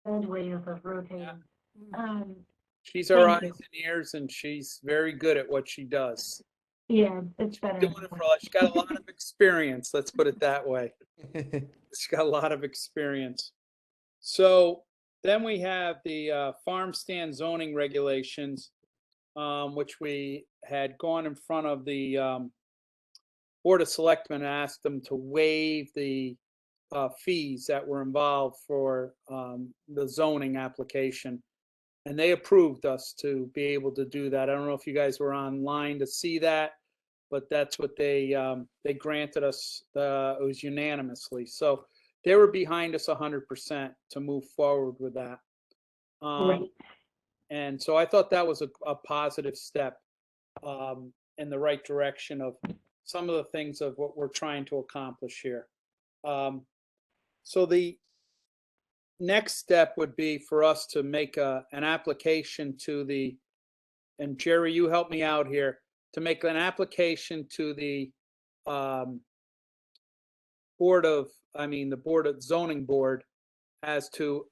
old ways of rotating. She's our Thank eyes and ears, and she's very good at what she does. Yeah, it's better. Doing it for she's got a lot of experience. Let's put it that way. She's got a lot of experience. So then we have the farm stand zoning regulations, which we had gone in front of the Board of Selectmen and asked them to waive the fees that were involved for the zoning application. And they approved us to be able to do that. I don't know if you guys were online to see that, but that's what they granted us. It was unanimously. So they were behind us 100% to move forward with that. Great. And so I thought that was a positive step in the right direction of some of the things of what we're trying to accomplish here. So the next step would be for us to make an application to the, and Jerry, you help me out here, to make an application to the the Board of Zoning Board as to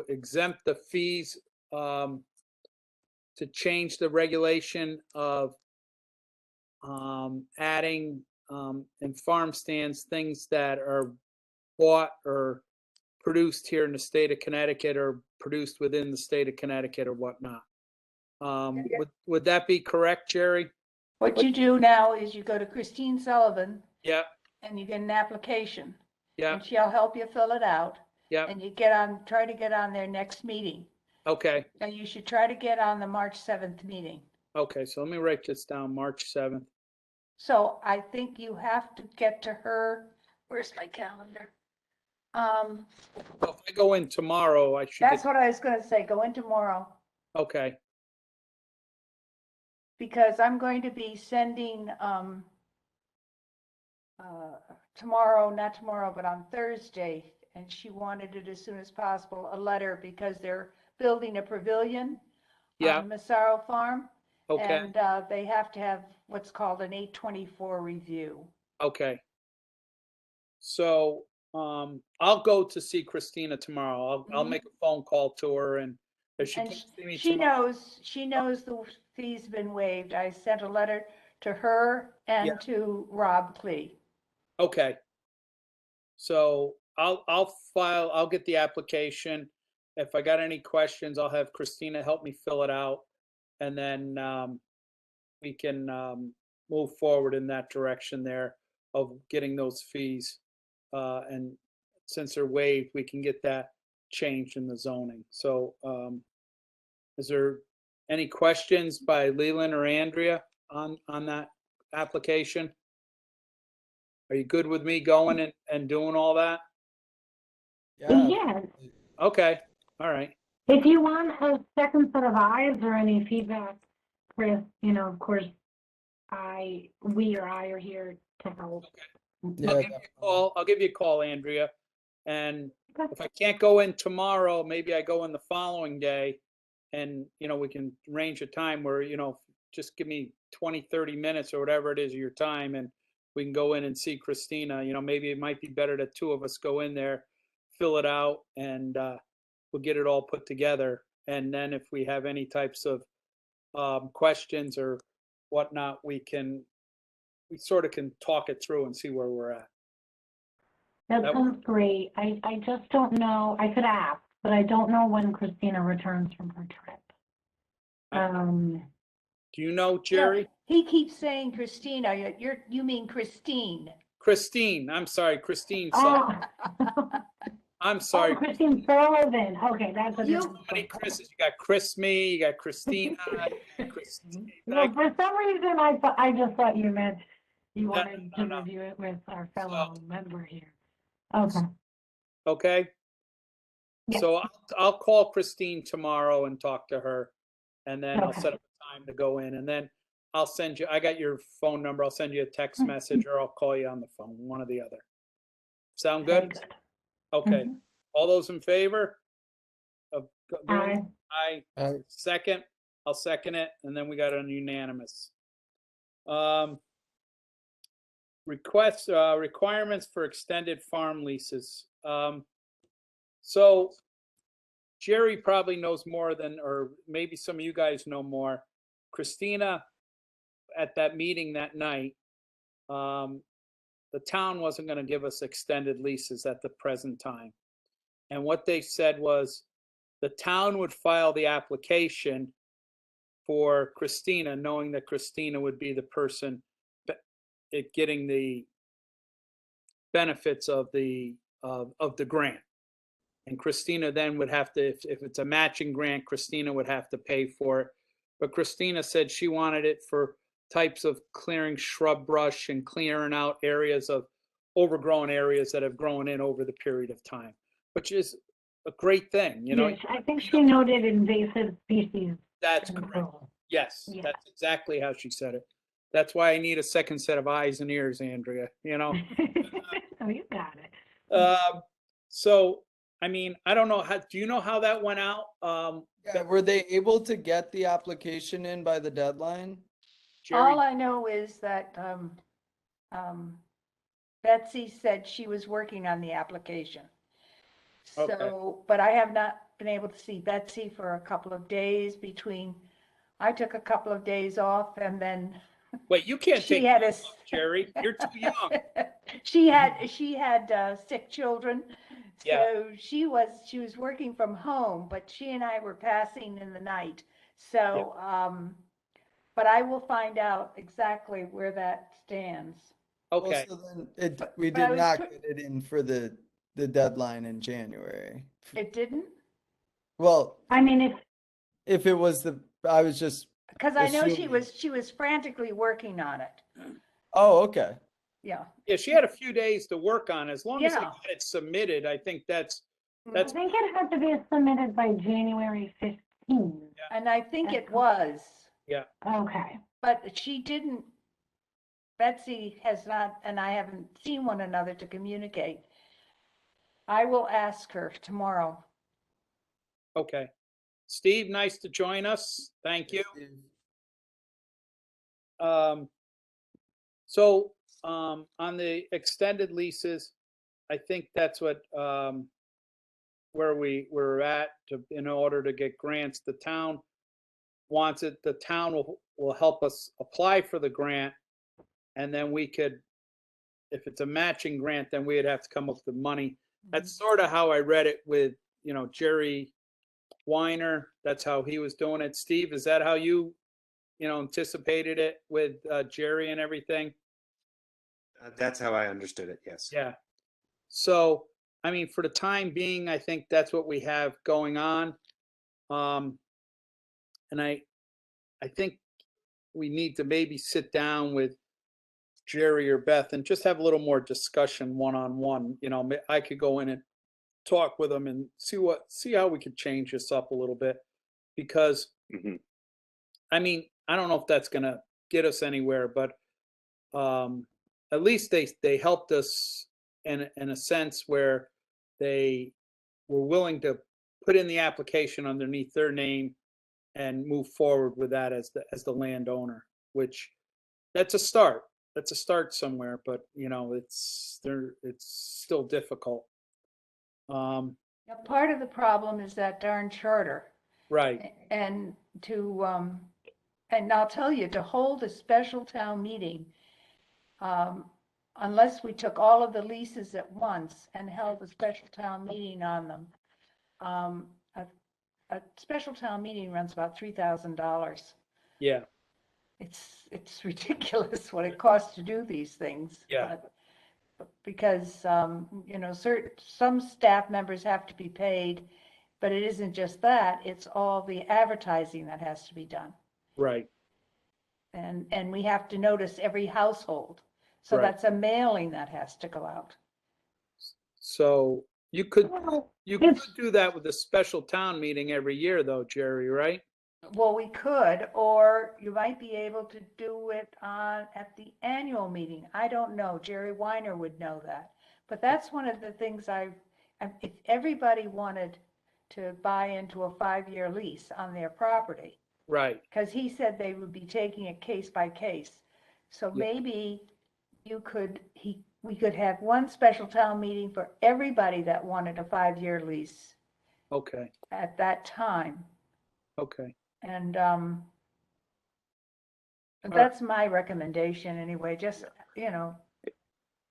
exempt the fees, to change the regulation of adding in farm stands things that are bought or produced here in the state of Connecticut or produced within the state of Connecticut or whatnot. Would that be correct, Jerry? What you do now is you go to Christine Sullivan Yeah, and you get an application. yeah, And she'll help you fill it out. yeah. And you try to get on their next meeting. Okay, And you should try to get on the March 7th meeting. okay. So let me write this down, March 7th. So I think you have to get to her. Where's my calendar? So if I go in tomorrow, I should That's get, what I was gonna say, go in tomorrow, okay, because I'm going to be sending, tomorrow, not tomorrow, but on Thursday, and she wanted it as soon as possible, a letter, because they're building a pavilion yeah, on Massaro Farm, okay, and, they have to have what's called an 824 review. okay. So I'll go to see Christina tomorrow. I'll Mhm. make a phone call to her, and if she And can't see me she tomorrow, knows the fee's been waived. I sent a letter to her Yeah. and to Rob Clee. okay. So I'll get the application. If I got any questions, I'll have Christina help me fill it out, and then we can move forward in that direction there of getting those fees. And since they're waived, we can get that changed in the zoning. So is there any questions by Leland or Andrea on that application? Are you good with me going and doing all that? Yes. Okay, all right. If you want a second set of eyes or any feedback, Chris, of course, we or I are here to help. I'll give you a call, Andrea. And if I can't go in tomorrow, maybe I go in the following day, and we can arrange a time where just give me 20, 30 minutes or whatever it is of your time, and we can go in and see Christina. Maybe it might be better that two of us go in there, fill it out, and we'll get it all put together. And then if we have any types of questions or whatnot, we sort of can talk it through and see where we're at. That sounds great. I just don't know. I could ask, but I don't know when Christina returns from her trip. Do you know, Jerry? No, he keeps saying Christina. You mean Christine. Christine. I'm sorry, Christine. Oh. I'm sorry. Oh, Christine Sullivan. Okay, that's a How many Chris's? You got Chris me, you got Christina, you got Christine. Well, for some reason, I just thought you meant you wanted to review it with our fellow member here. Okay. Okay. Yeah. So I'll call Christine tomorrow and talk to her, and then I'll set up a time to go in, and then I'll send you. I got your phone number. I'll send you a text message, or I'll call you on the phone. One or the other. Sound good? Very good. Okay. All those in favor of Aye. Aye. Second. I'll second it, and then we got an unanimous. Requirements for extended farm leases. So Jerry probably knows more than, or maybe some of you guys know more. Christina, at that meeting that night, the town wasn't going to give us extended leases at the present time. And what they said was the town would file the application for Christina, knowing that Christina would be the person getting the benefits of the grant. And Christina then would have to, if it's a matching grant, Christina would have to pay for it. But Christina said she wanted it for types of clearing shrub brush and clearing out areas of overgrown areas that have grown in over the period of time, which is a great thing, you know. Yes, I think she noted invasive species That's correct. control. Yes, Yeah. that's exactly how she said it. That's why I need a second set of eyes and ears, Andrea, you know. Oh, you got it. So, I mean, I don't know how, do you know how that went out? Yeah, were they able to get the application in by the deadline? Jerry, All I know is that Betsy said she was working on the application. Okay. So, but I have not been able to see Betsy for a couple of days between, I took a couple of days off and then wait, you can't she take had a, days off, Jerry. You're too young. she had sick children. Yeah. So she was working from home, but she and I were passing in the night. So, but I will find out exactly where that stands. Okay, Well, so then we but I did was not put- get it in for the deadline in January. It didn't? Well, I mean, if it was I was just, Because I know Assuming. she was frantically working on it. oh, okay. Yeah. yeah, she had a few days to work on. As long as they Yeah. got it submitted, I think that's, I that's, think it had to be submitted by January 15th. And I think it was, Okay. but she didn't, Betsy has not, and I haven't seen one another to communicate. I will ask her tomorrow. okay. Steve, nice to join us. Thank you. So, on the extended leases, I think that's what, where we're at in order to get grants. The town wants it, the town will help us apply for the grant. And then we could, if it's a matching grant, then we'd have to come up with the money. That's sort of how I read it with, Jerry Weiner. That's how he was doing it. Steve, is that how you anticipated it with Jerry and everything? That's how I understood it, yes. Yeah. So, I mean, for the time being, I think that's what we have going on. And I think we need to maybe sit down with Jerry or Beth and just have a little more discussion one-on-one. I could go in and talk with them and see how we could change this up a little bit. Because, Mhm. I mean, I don't know if that's gonna get us anywhere, but at least they helped us in a sense where they were willing to put in the application underneath their name and move forward with that as the landowner, which that's a start. That's a start somewhere, but it's still difficult. Now, part of the problem is that darn charter. Right. And and I'll tell you, to hold a special town meeting, unless we took all of the leases at once and held a special town meeting on them, a special town meeting runs about $3,000. Yeah. It's ridiculous what it costs to do these things. Yeah. But because, some staff members have to be paid, but it isn't just that, it's all the advertising that has to be done. Right. And we have to notice every household. So Right. that's a mailing that has to go out. So you could Well, do that with a special town meeting every year though, Jerry, right? Well, we could, or you might be able to do it at the annual meeting. I don't know. Jerry Weiner would know that. But that's one of the things if everybody wanted to buy into a 5-year lease on their property, Right. because he said they would be taking it case by case. So Yeah. maybe we could have one special town meeting for everybody that wanted a 5-year lease Okay, at that time. okay. And right. that's my recommendation anyway, just, you know,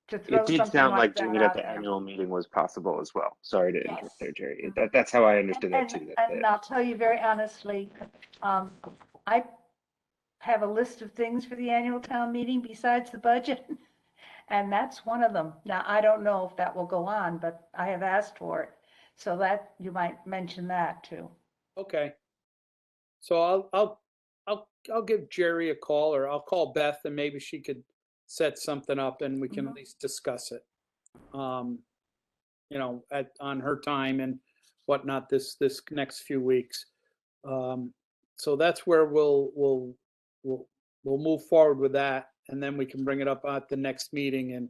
to throw It did something sound like like doing that it at out the there. annual meeting was possible as well. Sorry to Yes. interrupt there, Jerry. That's how I understood that too. And I'll tell you very honestly, I have a list of things for the annual town meeting besides the budget, and that's one of them. Now, I don't know if that will go on, but I have asked for it. So that, you might mention that too. Okay. So I'll give Jerry a call, or I'll call Beth, and maybe she could set something up and we can at least discuss it. You know, on her time and whatnot this next few weeks. So that's where we'll move forward with that, and then we can bring it up at the next meeting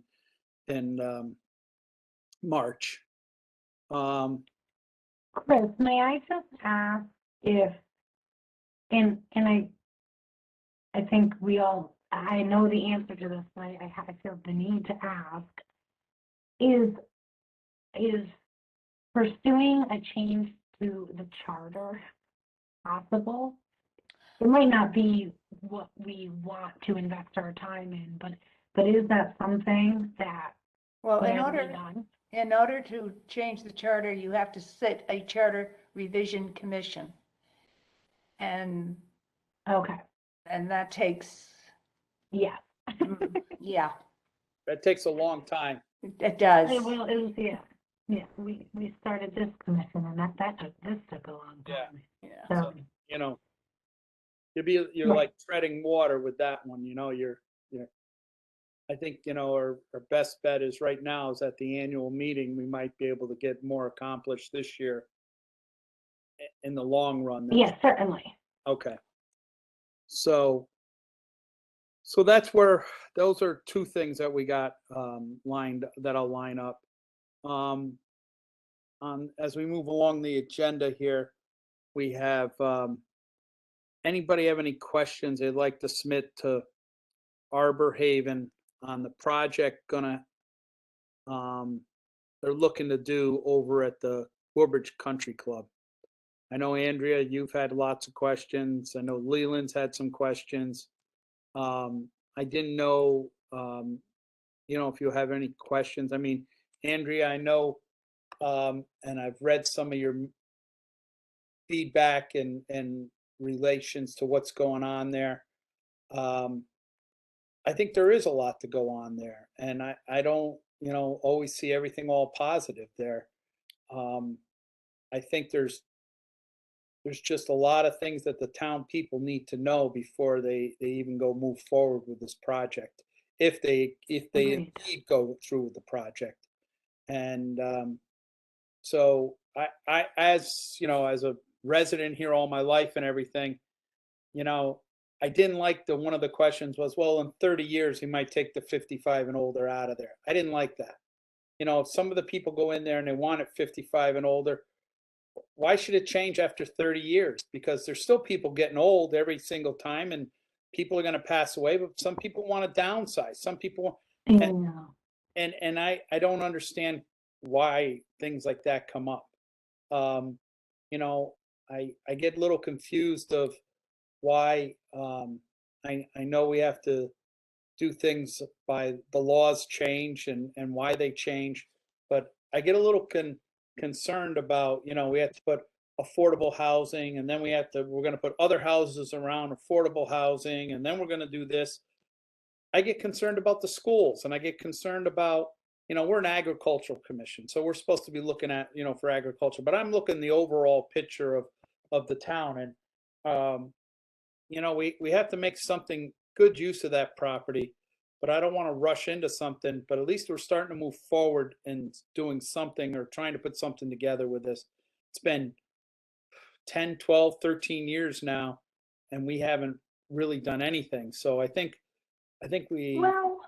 in March. Chris, may I just ask if, and I think I know the answer to this, but I feel the need to ask, is pursuing a change to the charter possible? It might not be what we want to invest our time in, but is that something that Well, can be done? in order to change the charter, you have to sit a charter revision commission. And Okay, that takes, yeah. yeah, That takes a long time. it does. It was, yeah, we started this commission and that took a long Yeah. time. Yeah. So, You know, you're Right. like treading water with that one. You know, I think, you know, our best bet is right now is at the annual meeting, we might be able to get more accomplished this year in the long run. yes, certainly. Okay. So that's where, those are two things that we got that I'll line up. As we move along the agenda here, we have, anybody have any questions they'd like to submit to Arbor Haven on the project they're looking to do over at the Woodbridge Country Club? I know, Andrea, you've had lots of questions. I know Leland's had some questions. I didn't know, you know, if you have any questions. I mean, Andrea, I know, and I've read some of your feedback and relations to what's going on there. I think there is a lot to go on there, and I don't, you know, always see everything all positive there. I think there's just a lot of things that the town people need to know before they even go move forward with this project, if they Agreed. indeed go through with the project. And so I, as you know, as a resident here all my life and everything, you know, I didn't like one of the questions was, well, in 30 years, he might take the 55 and older out of there. I didn't like that. You know, if some of the people go in there and they want it 55 and older, why should it change after 30 years? Because there's still people getting old every single time, and people are going to pass away, but some people want to downsize. Some people, You and know, and I don't understand why things like that come up. You know, I get a little confused of why, I know we have to do things by the laws change and why they change, but I get a little concerned about, you know, we have to put affordable housing, and then we're going to put other houses around affordable housing, and then we're going to do this. I get concerned about the schools, and I get concerned about, you know, we're an agricultural commission, so we're supposed to be looking at, you know, for agriculture, but I'm looking the overall picture of the town. And you know, we have to make something good use of that property, but I don't want to rush into something, but at least we're starting to move forward and doing something or trying to put something together with this. It's been 10, 12, 13 years now, and we haven't really done anything. So I think we, well,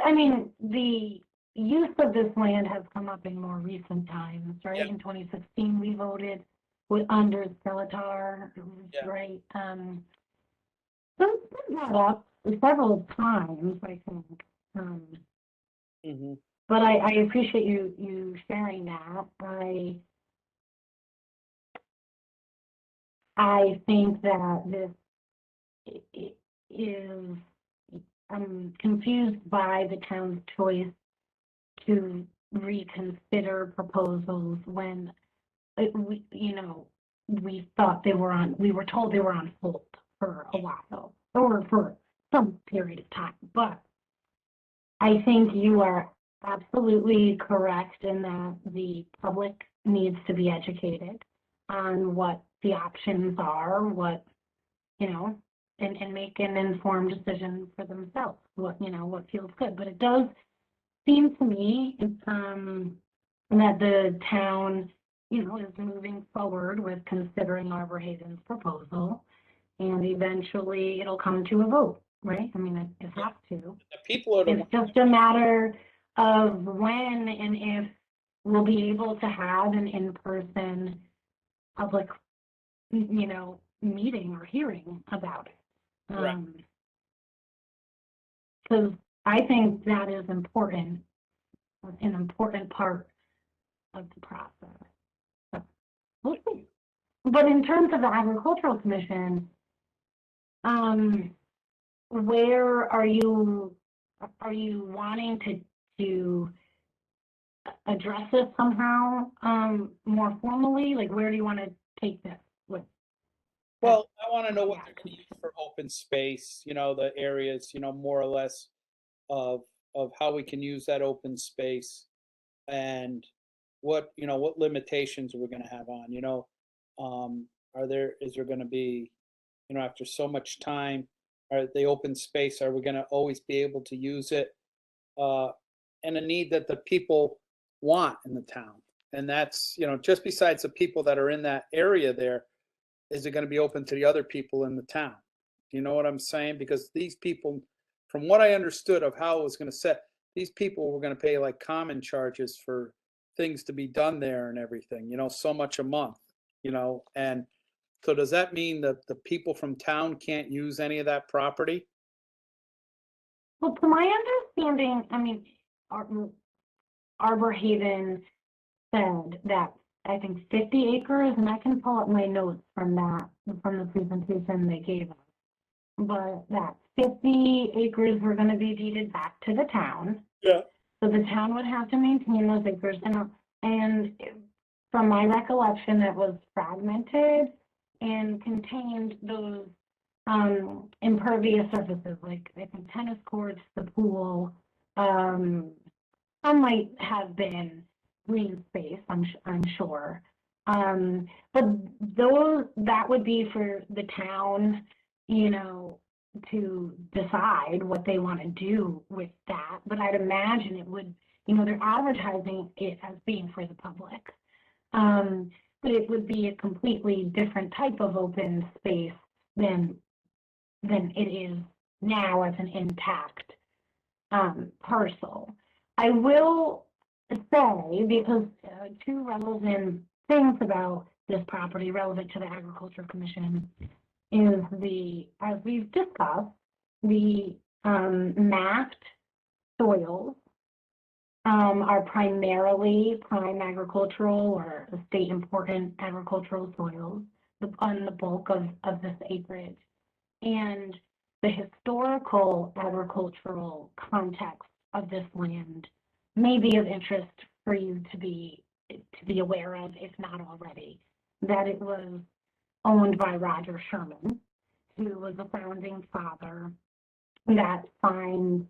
I mean, the use of this land has come up in more recent times, right? Yeah. In 2016, we voted under Skeletar, Yeah. right? So it's been brought up several times, I think. Mhm. But I appreciate you sharing that. I think that this is, I'm confused by the town's choice to reconsider proposals when we thought we were told they were on hold for a while or for some period of time. But I think you are absolutely correct in that the public needs to be educated on what the options are, and make an informed decision for themselves, what feels good. But it does seem to me that the town, is moving forward with considering Arbor Haven's proposal, and eventually it'll come to a vote, right? I mean, it has to. The people are the It's just a matter of when and if we'll be able to have an in-person public, meeting or hearing about it. Right. Because I think that is important, an important part of the process. So, we'll see. But in terms of the Agricultural Commission, where are you wanting to address this somehow more formally? Like, where do you want to take this with? Well, I want to know what Yeah. they're going to use for open space, the areas, more or less of how we can use that open space and what limitations we're going to have on, is there going to be, after so much time, are the open space, are we going to always be able to use it? And a need that the people want in the town. And that's, just besides the people that are in that area there, is it going to be open to the other people in the town? You know what I'm saying? Because these people, from what I understood of how it was going to set, these people were going to pay like common charges for things to be done there and everything, so much a month, and so does that mean that the people from town can't use any of that property? Well, to my understanding, I mean, Arbor Haven said that I think 50 acres, and I can pull up my notes from the presentation they gave us, but that 50 acres were going to be deeded back to the town. Yeah. So the town would have to maintain those acres, and from my recollection, it was fragmented and contained those impervious surfaces, like I think tennis courts, the pool. Some might have been green space, I'm sure. But that would be for the town, to decide what they want to do with that. But I'd imagine it would, they're advertising it as being for the public. But it would be a completely different type of open space than it is now as an intact parcel. I will say, because two relevant things about this property relevant to the Agriculture Commission is as we've discussed, the mapped soils are primarily prime agricultural or state important agricultural soils on the bulk of this acreage. And the historical agricultural context of this land may be of interest for you to be aware of, if not already, that it was owned by Roger Sherman, who was a founding father that signed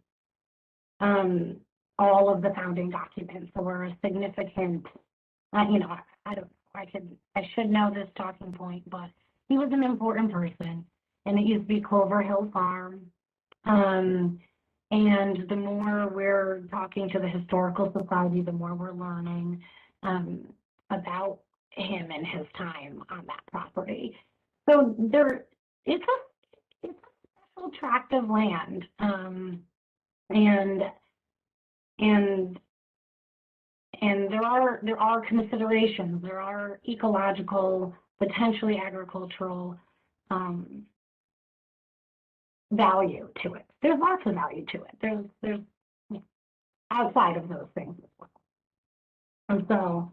all of the founding documents. So we're a significant, I should know this talking point, but he was an important person, and it used to be Clover Hill Farm. And the more we're talking to the Historical Society, the more we're learning about him and his time on that property. So it's a special tract of land, and there are considerations. There are ecological, potentially agricultural value to it. There's lots of value to it. There's outside of those things as well. And so,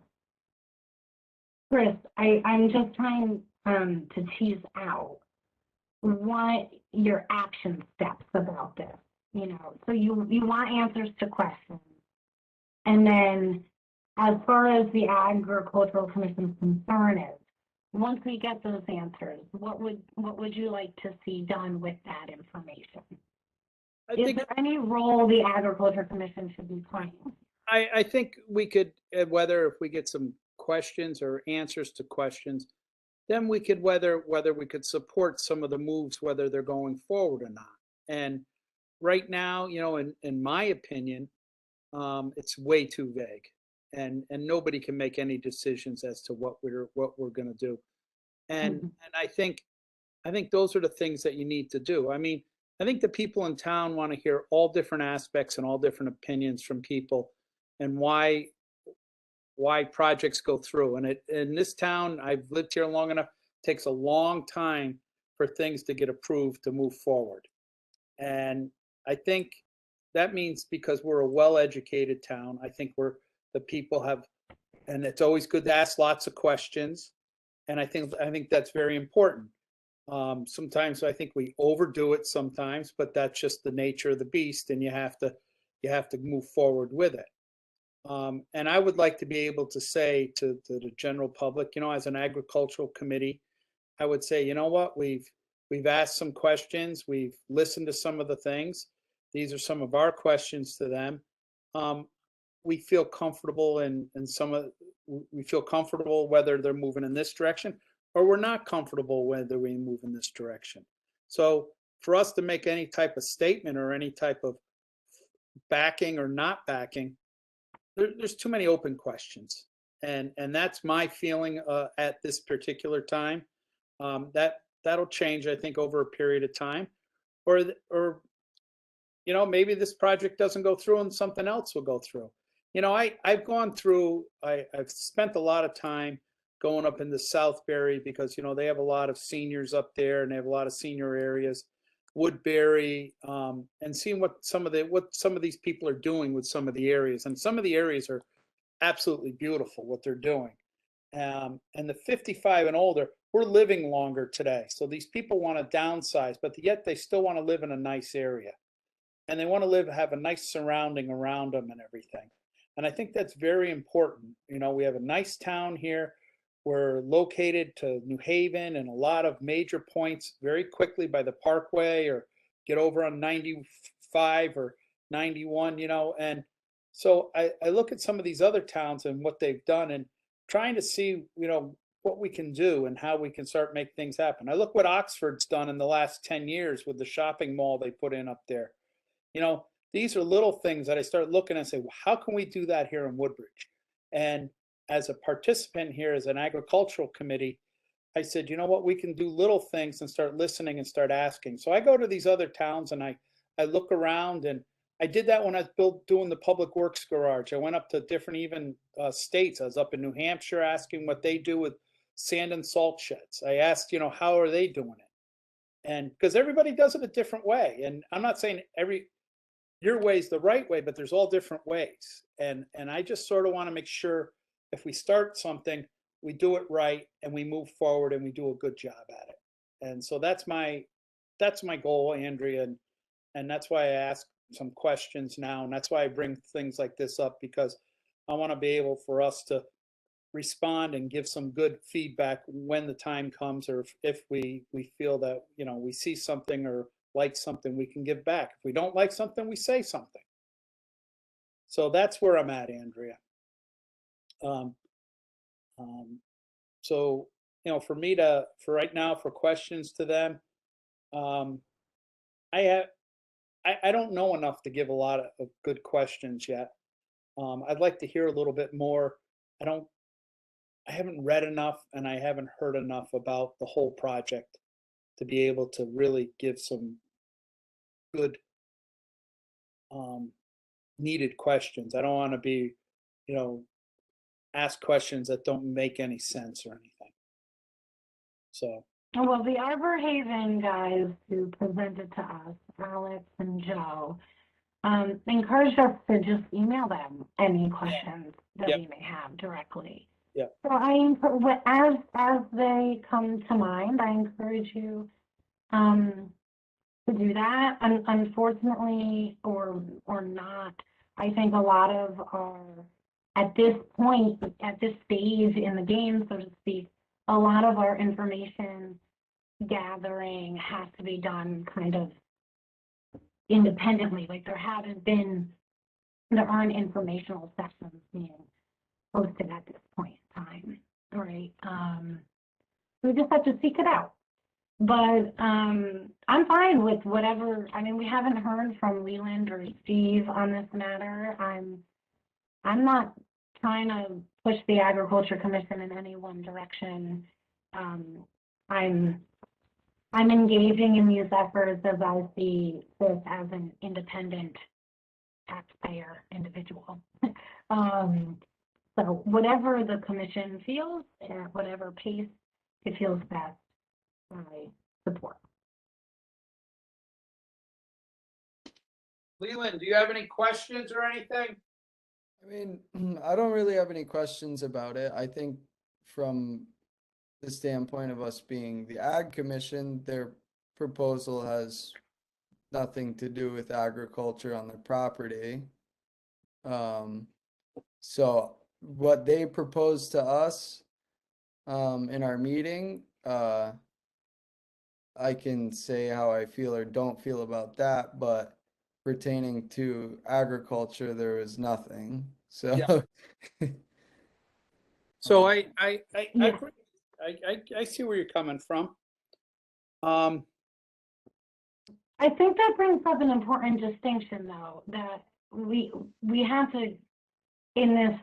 Chris, I'm just trying to tease out what your action steps about this, you know. So you want answers to questions. And then as far as the Agricultural Commission's concern is, once we get those answers, what would you like to see done with that information? I Is think there any role the Agriculture Commission should be playing? I think we could, whether if we get some questions or answers to questions, then we could whether we could support some of the moves, whether they're going forward or not. And right now, you know, in my opinion, it's way too vague, and nobody can make any decisions as to what we're going to do. And Mhm. and I think those are the things that you need to do. I mean, I think the people in town want to hear all different aspects and all different opinions from people, and why projects go through. And in this town, I've lived here long enough, it takes a long time for things to get approved to move forward. And I think that means because we're a well-educated town, I think the people have, and it's always good to ask lots of questions. And I think that's very important. Sometimes I think we overdo it sometimes, but that's just the nature of the beast, and you have to move forward with it. And I would like to be able to say to the general public, you know, as an agricultural committee, I would say, you know what, we've asked some questions, we've listened to some of the things. These are some of our questions to them. We feel comfortable in we feel comfortable whether they're moving in this direction, or we're not comfortable whether we move in this direction. So for us to make any type of statement or any type of backing or not backing, there's too many open questions, and that's my feeling at this particular time. That'll change, I think, over a period of time, or you know, maybe this project doesn't go through and something else will go through. You know, I've gone through. I've spent a lot of time going up into Southbury because, you know, they have a lot of seniors up there and they have a lot of senior areas. Woodbury, and seeing what some of these people are doing with some of the areas, and some of the areas are absolutely beautiful what they're doing. And the 55 and older, we're living longer today, so these people want to downsize, but yet they still want to live in a nice area, and they want to have a nice surrounding around them and everything. And I think that's very important. You know, we have a nice town here. We're located to New Haven and a lot of major points very quickly by the Parkway, or get over on 95 or 91, you know. And so I look at some of these other towns and what they've done, and trying to see, you know, what we can do and how we can start make things happen. I look what Oxford's done in the last 10 years with the shopping mall they put in up there. You know, these are little things that I start looking and say, well, how can we do that here in Woodbridge? And as a participant here, as an agricultural committee, I said, you know what, we can do little things and start listening and start asking. So I go to these other towns and I look around, and I did that when I was doing the public works garage. I went up to different even states. I was up in New Hampshire asking what they do with sand and salt sheds. I asked, you know, how are they doing it? And because everybody does it a different way. And I'm not saying your way is the right way, but there's all different ways. And I just sort of want to make sure if we start something, we do it right and we move forward and we do a good job at it. And so that's my goal, Andrea, and that's why I ask some questions now, and that's why I bring things like this up, because I want to be able for us to respond and give some good feedback when the time comes, or if we feel that, you know, we see something or like something, we can give back. If we don't like something, we say something. So that's where I'm at, Andrea. Um, so, you know, for right now, for questions to them, I don't know enough to give a lot of good questions yet. I'd like to hear a little bit more. I haven't read enough and I haven't heard enough about the whole project to be able to really give some good needed questions. I don't want to be, you know, ask questions that don't make any sense or anything. So, Well, the Arbor Haven guys who presented to us, Alex and Joe, encouraged us to just email them any questions that Yep. we may have directly. Yep. So as they come to mind, I encourage you to do that. Unfortunately, or not, I think a lot of our, at this point, at this stage in the game, so to speak, a lot of our information gathering has to be done kind of independently. Like there aren't informational sessions being posted at this point in time, right? We just have to seek it out. But I'm fine with whatever. I mean, we haven't heard from Leland or Steve on this matter. I'm not trying to push the Agriculture Commission in any one direction. I'm engaging in these efforts as I see this as an independent taxpayer individual. So whatever the commission feels, at whatever pace it feels best, I support. Leland, do you have any questions or anything? I mean, I don't really have any questions about it. I think from the standpoint of us being the Ag Commission, their proposal has nothing to do with agriculture on their property. So what they proposed to us, in our meeting, I can say how I feel or don't feel about that, but pertaining to agriculture, there was nothing. So, So I Yeah. agree. I see where you're coming from. I think that brings up an important distinction, though, that we have to, in this,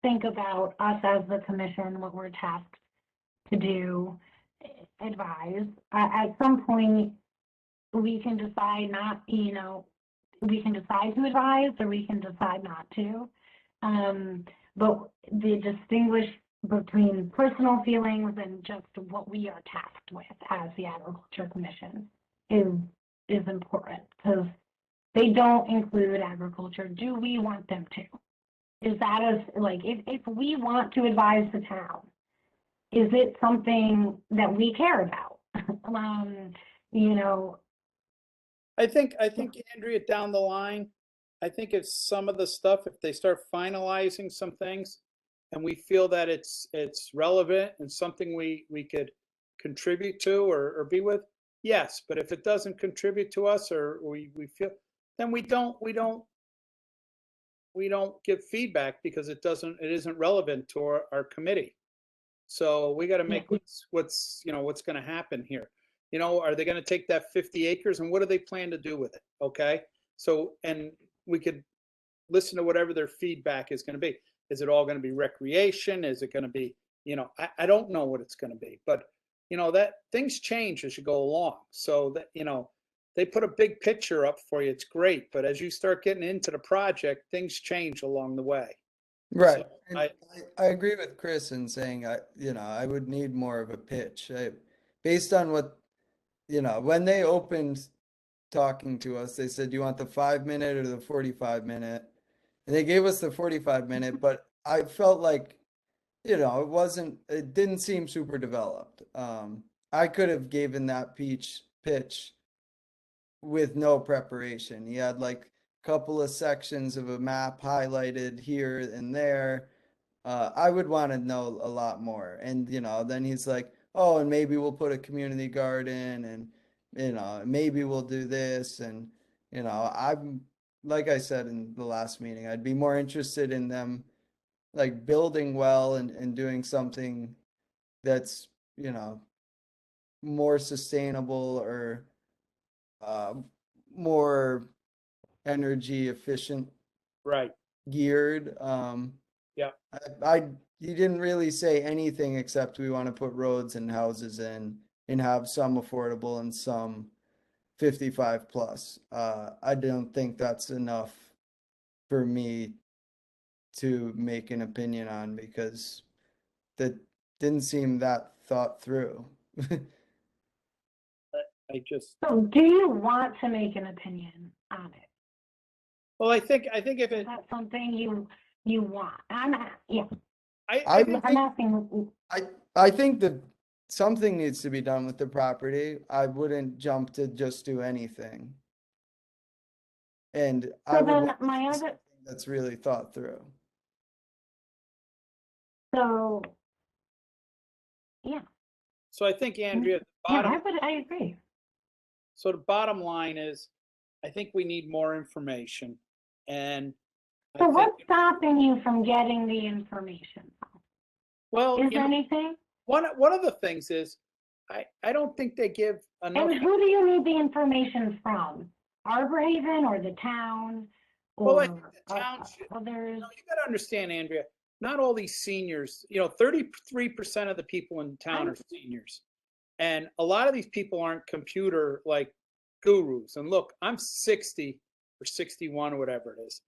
think about us as the commission, what we're tasked to do, advise. At some point, we can decide not, we can decide to advise or we can decide not to. But the distinguish between personal feelings and just what we are tasked with as the Agriculture Commission is important, because they don't include agriculture. Do we want them to? Is that if we want to advise the town, is it something that we care about? You know, I think Andrea, down the line, I think if some of the stuff, if they start finalizing some things and we feel that it's relevant and something we could contribute to or be with, yes. But if it doesn't contribute to us or we feel, then we don't give feedback because it isn't relevant to our committee. So we got to make what's going to happen here. Are they going to take that 50 acres and what do they plan to do with it? Okay. So, and we could listen to whatever their feedback is going to be. Is it all going to be recreation? Is it going to be, I don't know what it's going to be, but that things change as you go along. So that, they put a big picture up for you. It's great. But as you start getting into the project, things change along the way. right. So And I agree with Chris in saying I would need more of a pitch. Based on what, when they opened talking to us, they said, "You want the 5 minute or the 45 minute?" And they gave us the 45 minute, but I felt like, it didn't seem super developed. I could have given that pitch with no preparation. He had like a couple of sections of a map highlighted here and there. I would want to know a lot more. And, then he's like, "Oh, and maybe we'll put a community garden and, maybe we'll do this." And, I'm, like I said in the last meeting, I'd be more interested in them like building well and doing something that's, more sustainable or uh, more energy efficient right. geared. Yeah. You didn't really say anything except we want to put roads and houses in and have some affordable and some 55 plus. I don't think that's enough for me to make an opinion on because that didn't seem that thought through. I just, so do you want to make an opinion on it? Well, I think if Is it, that something you want? Yeah, I think, I'm asking, I think that something needs to be done with the property. I wouldn't jump to just do anything. And I so would then want to my see other, something that's really thought through. so, yeah, so I think, Andrea, the yeah, bottom, I agree. so the bottom line is, I think we need more information. And I So think, what's stopping you from getting the information? well, Is there anything? one of the things is, I don't think they give enough. And who do you need the information from? Arbor Haven or the town? Well, I Or think the town should, others? you gotta understand, Andrea, not all these seniors, 33% of the people in town are seniors. And a lot of these people aren't computer like gurus. And look, I'm 60 or 61 or whatever it is.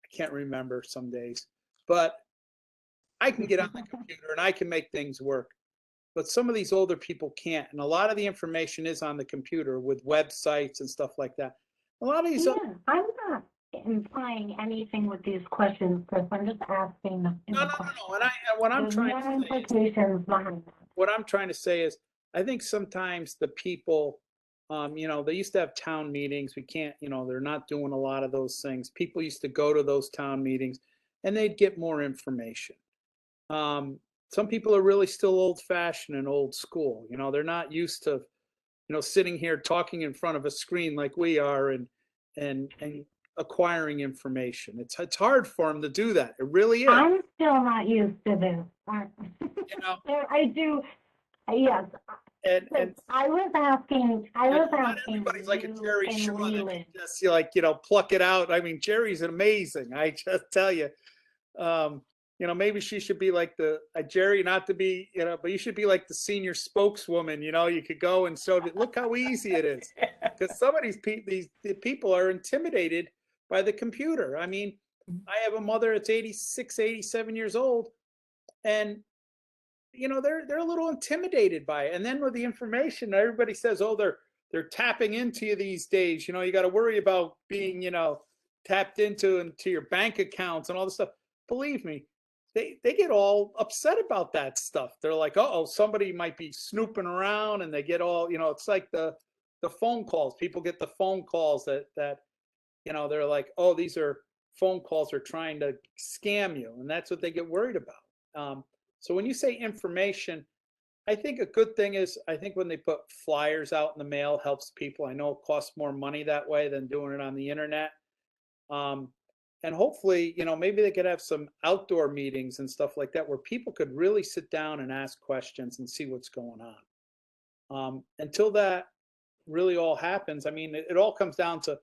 I can't remember some days, but I can get on the computer and I can make things work. But some of these older people can't. And a lot of the information is on the computer with websites and stuff like that. A lot of these, Yeah, I'm not implying anything with these questions, Chris. I'm just asking the no. question. And what I'm There's trying no to say is, implications behind that. what I'm trying to say is, I think sometimes the people, they used to have town meetings. We can't, they're not doing a lot of those things. People used to go to those town meetings and they'd get more information. Some people are really still old fashioned and old school. They're not used to, sitting here talking in front of a screen like we are and acquiring information. It's hard for them to do that. It really is. I'm still not used to this. I do, yes. And I was asking not everybody's like a you Jerry and Shaw that Leland. can just pluck it out. I mean, Jerry's amazing. I just tell you. Maybe she should be like the Jerry, not to be, but you should be like the senior spokeswoman. You could go and show that, look how easy it is. Because some of these people are intimidated by the computer. I mean, I have a mother that's 86, 87 years old, and they're a little intimidated by it. And then with the information, everybody says, oh, they're tapping into you these days. You got to worry about being, tapped into your bank accounts and all this stuff. Believe me, they get all upset about that stuff. They're like, oh, somebody might be snooping around, and they get all, it's like the phone calls. People get the phone calls that they're like, oh, these are phone calls are trying to scam you, and that's what they get worried about. So when you say information, I think a good thing is, I think when they put flyers out in the mail helps people. I know it costs more money that way than doing it on the internet. And hopefully, maybe they could have some outdoor meetings and stuff like that where people could really sit down and ask questions and see what's going on. Until that really all happens, I mean, it all comes down to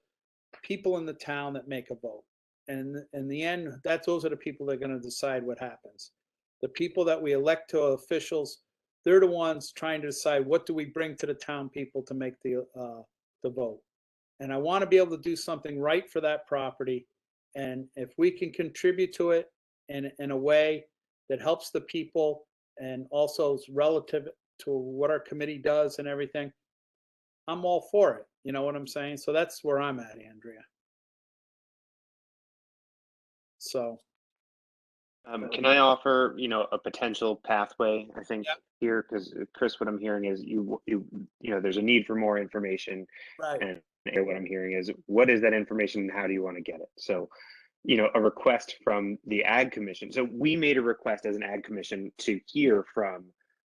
people in the town that make a vote. And in the end, those are the people that are going to decide what happens. The people that we elect to officials, they're the ones trying to decide what do we bring to the town people to make the vote. And I want to be able to do something right for that property. And if we can contribute to it in a way that helps the people and also is relative to what our committee does and everything, I'm all for it. You know what I'm saying? So that's where I'm at, Andrea. So. Can I offer, a potential pathway, I think, Yep. here? Because Chris, what I'm hearing is there's a need for more information. Right. And what I'm hearing is, what is that information and how do you want to get it? So, a request from the Ag Commission. So we made a request as an Ag Commission to hear from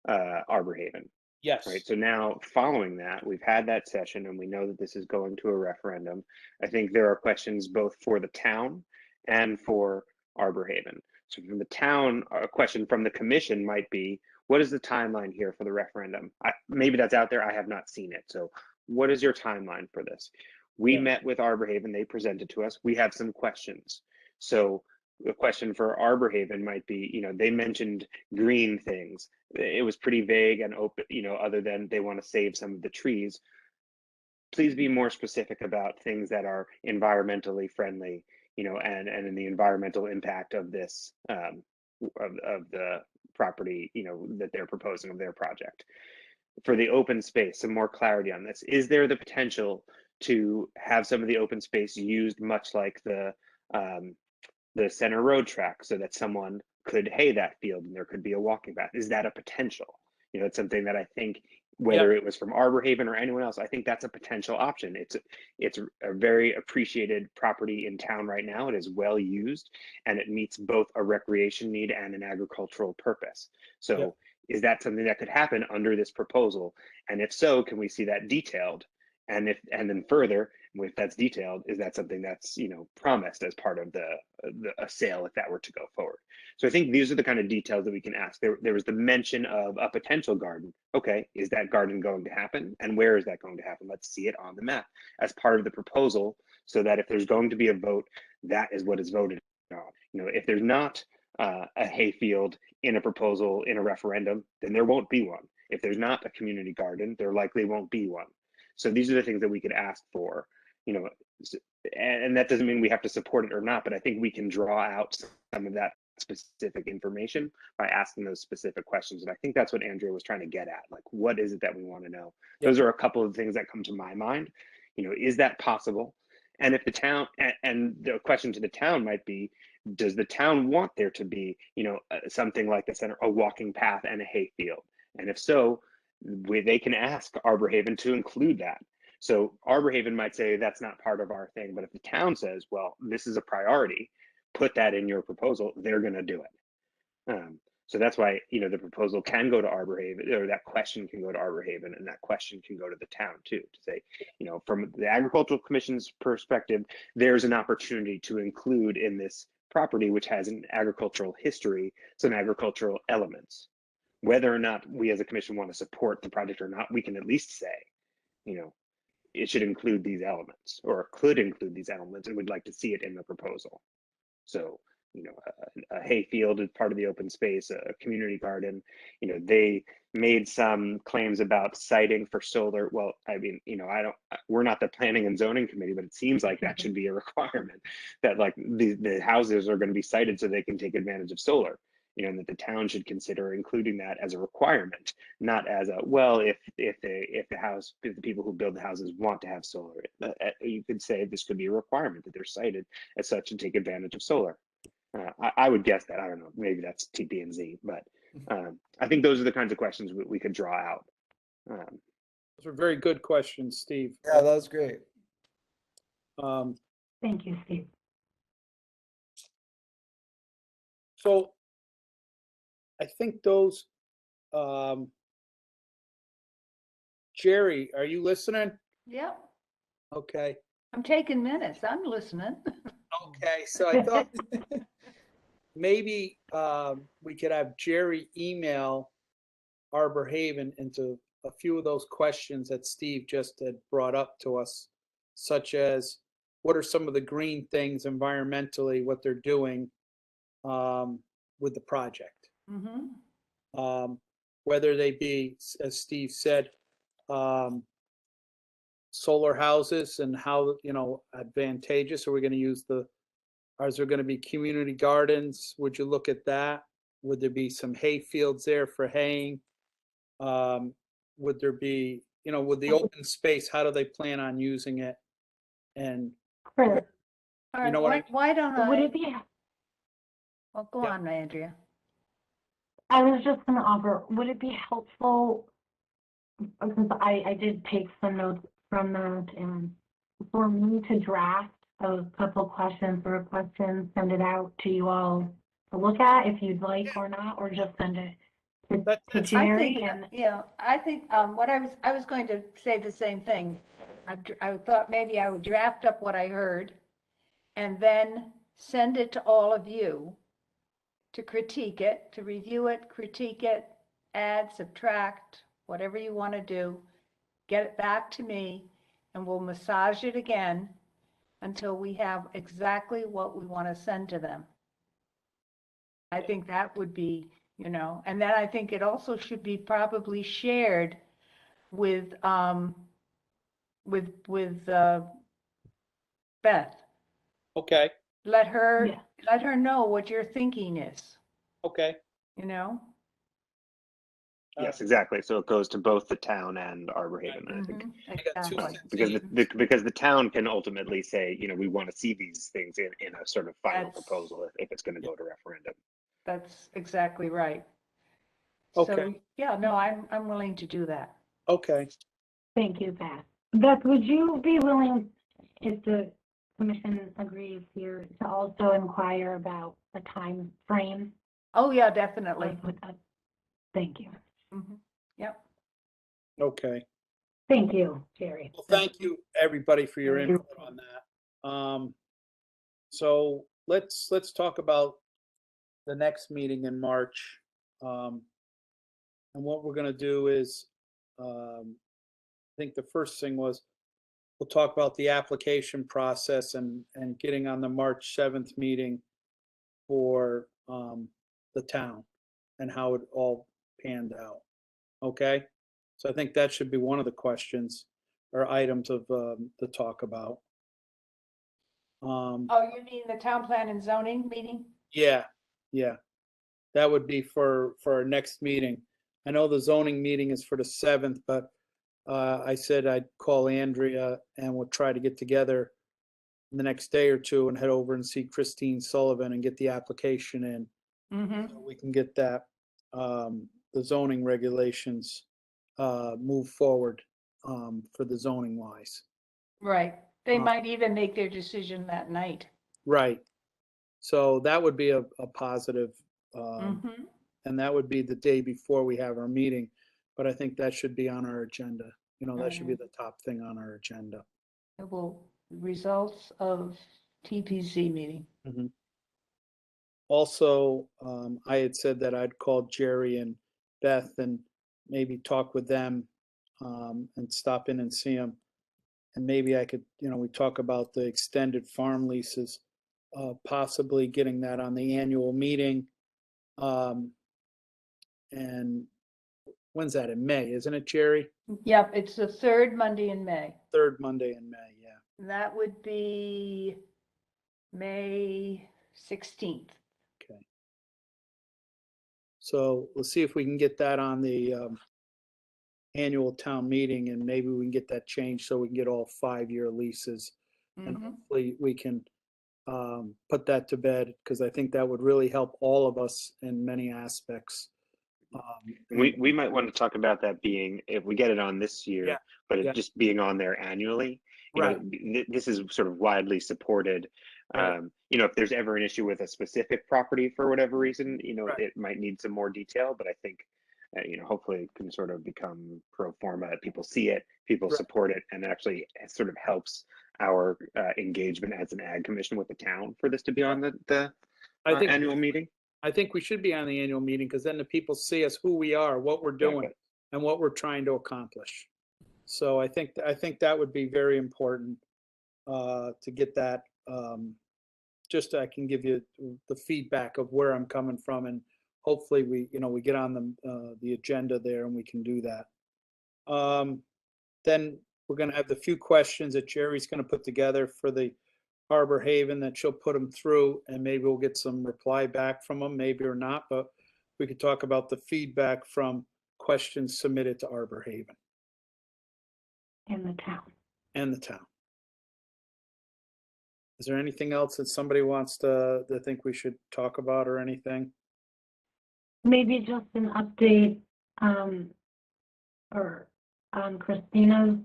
Arbor Haven. Yes. Right. So now, following that, we've had that session and we know that this is going to a referendum. I think there are questions both for the town and for Arbor Haven. So from the town, a question from the commission might be, what is the timeline here for the referendum? Maybe that's out there. I have not seen it. So what is your timeline for this? We met with Arbor Haven. They presented to us. We have some questions. So a question for Arbor Haven might be, they mentioned green things. It was pretty vague and open, other than they want to save some of the trees. Please be more specific about things that are environmentally friendly, and in the environmental impact of this, of the property, that they're proposing of their project. For the open space, some more clarity on this. Is there the potential to have some of the open space used much like the the center road track so that someone could hay that field and there could be a walking path? Is that a potential? You know, it's something that I think, whether it was from Arbor Haven or anyone else, I think that's a potential option. It's a very appreciated property in town right now. It is well used and it meets both a recreation need and an agricultural purpose. So is that something that could happen under this proposal? And if so, can we see that detailed? And then further, if that's detailed, is that something that's, you know, promised as part of a sale if that were to go forward? So I think these are the kind of details that we can ask. There was the mention of a potential garden. Okay, is that garden going to happen? And where is that going to happen? Let's see it on the map as part of the proposal, so that if there's going to be a vote, that is what is voted on. You know, if there's not a hayfield in a proposal in a referendum, then there won't be one. If there's not a community garden, there likely won't be one. So these are the things that we could ask for, you know, and that doesn't mean we have to support it or not, but I think we can draw out some of that specific information by asking those specific questions. And I think that's what Andrea was trying to get at. Like, what is it that we want to know? Those are a couple of things that come to my mind. You know, is that possible? And if the town, and the question to the town might be, does the town want there to be, you know, something like the center, a walking path and a hayfield? And if so, they can ask Arbor Haven to include that. So Arbor Haven might say that's not part of our thing, but if the town says, well, this is a priority, put that in your proposal, they're going to do it. So that's why, you know, the proposal can go to Arbor Haven, or that question can go to Arbor Haven, and that question can go to the town too, to say, you know, from the Agricultural Commission's perspective, there's an opportunity to include in this property, which has an agricultural history, some agricultural elements. Whether or not we as a commission want to support the project or not, we can at least say, you know, it should include these elements, or could include these elements, and we'd like to see it in the proposal. So, you know, a hayfield is part of the open space, a community garden. You know, they made some claims about siting for solar. Well, I mean, you know, we're not the planning and zoning committee, but it seems like that should be a requirement, that like the houses are going to be sited so they can take advantage of solar. You know, and that the town should consider including that as a requirement, not as a, well, if the people who build the houses want to have solar, you could say this could be a requirement that they're cited as such and take advantage of solar. I would guess that. I don't know, maybe that's TP and Z, but I think those are the kinds of questions we could draw out. Those are very good questions, Steve. Yeah, that was great. Thank you, Steve. So I think those, Jerry, are you listening? Yep, Okay. I'm taking minutes. I'm listening. Okay, so I thought maybe we could have Jerry email Arbor Haven into a few of those questions that Steve just had brought up to us, such as what are some of the green things environmentally, what they're doing with the project. Whether they be, as Steve said, solar houses and how, you know, advantageous are we going to use is there going to be community gardens? Would you look at that? Would there be some hay fields there for haying? Would there be, you know, with the open space, how do they plan on using it? And Chris, All You know right, what why don't would I, it be, well, go Yeah. on, Andrea. I was just gonna offer, would it be helpful, since I did take some notes from that, and for me to draft a couple questions or questions, send it out to you all to look at if you'd like or not, or just send it to That's- Jerry I think, and, yeah, I think, what I was going to say the same thing. I thought maybe I would draft up what I heard and then send it to all of you to critique it, to review it, critique it, add, subtract, whatever you want to do. Get it back to me and we'll massage it again until we have exactly what we want to send to them. I think that would be, you know, and then I think it also should be probably shared with Beth. okay, Let her Yeah. let her know what your thinking is, okay. you know? Yes, exactly. So it goes to both the town and Arbor Haven. I think got two Exactly. because the town can ultimately say, we want to see these things in a sort of final That's- proposal if it's going to go to referendum. That's exactly right. Okay. So, yeah, no, I'm willing to do that. Okay. Thank you, Beth. Beth, would you be willing, if the commission agrees here, to also inquire about the time frame? Oh, yeah, definitely. Like with that? Thank you. Mhm. Yep. Okay. Thank you, Jerry. Well, thank you, everybody, for your Very input on that. So let's talk about the next meeting in March. And what we're gonna do is, I think the first thing was, we'll talk about the application process and getting on the March 7th meeting for, the town and how it all panned out. Okay? So I think that should be one of the questions or items of, the talk about. Oh, you mean the town plan and zoning meeting? Yeah, yeah. That would be for our next meeting. I know the zoning meeting is for the 7th, but I said I'd call Andrea and we'll try to get together the next day or two and head over and see Christine Sullivan and get the application in. Mm-hmm. So we can get that, the zoning regulations move forward for the zoning wise. Right. They Uh, might even make their decision that night. Right. So that would be a positive, Mm-hmm. and that would be the day before we have our meeting. But I think that should be on our agenda. That should be the top thing on our agenda. Results of TPC meeting. Also, I had said that I'd call Jerry and Beth and maybe talk with them and stop in and see them. And maybe I could, we talk about the extended farm leases, possibly getting that on the annual meeting. And when's that, in May, isn't it, Jerry? Yep, it's the third Monday in May. Third Monday in May, yeah. That would be May 16th. Okay. So we'll see if we can get that on the annual town meeting, and maybe we can get that changed so we can get all 5-year leases. And Mhm. hopefully we can put that to bed, because I think that would really help all of us in many aspects. We might want to talk about that being, if we get it on this year, Yeah, but it yeah. just being on there annually. Right. This is sort of widely supported. Right. If there's ever an issue with a specific property for whatever reason, Right. it might need some more detail, but I think, hopefully it can sort of become pro forma. People see it, people Right. support it, and actually it sort of helps our engagement as an ag commission with the town for this to be on the I think annual meeting. I think we should be on the annual meeting, because then the people see us, who we are, what we're doing, Exactly. and what we're trying to accomplish. So I think that would be very important to get that. Just I can give you the feedback of where I'm coming from, and hopefully we get on the agenda there and we can do that. Then we're going to have the few questions that Jerry's going to put together for the Harbor Haven, that she'll put them through, and maybe we'll get some reply back from them, maybe or not, but we could talk about the feedback from questions submitted to Harbor Haven In the town. and the town. Is there anything else that somebody wants to think we should talk about or anything? Maybe just an update, or on Christina's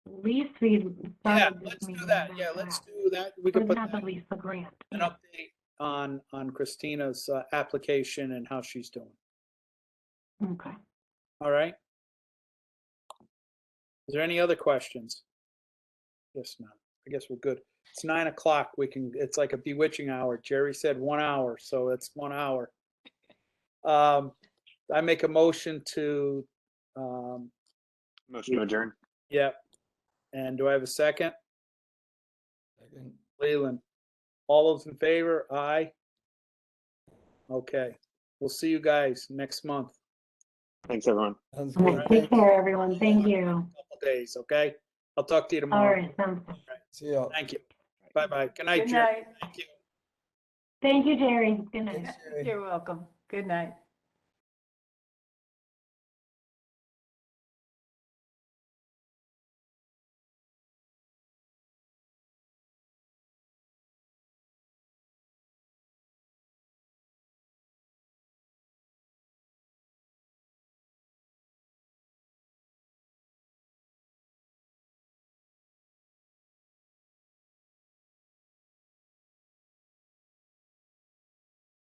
lease. We Yeah, started this let's do meeting that. about Yeah, let's that. do that. We Or could put not the that- lease, the grant. an Yeah. update on Christina's application and how she's doing. Okay. All right. Is there any other questions? Yes, ma'am. I guess we're good. It's 9 o'clock. It's like a bewitching hour. Jerry said 1 hour, so it's 1 hour. I make a motion to, Motion to adjourn. yeah. And do I have a second? Second. Leland. All those in favor? Aye. Okay. We'll see you guys next month. Thanks, everyone. Sounds All good. right, take Thanks. care, everyone. Thank you. Couple days, okay? I'll talk to you All tomorrow. right, sounds good. See y'all. Thank you. Bye-bye. Good night, Good Jerry. night. Thank you. Thank you, Jerry. Good night. Thanks, Jerry. You're welcome. Good night.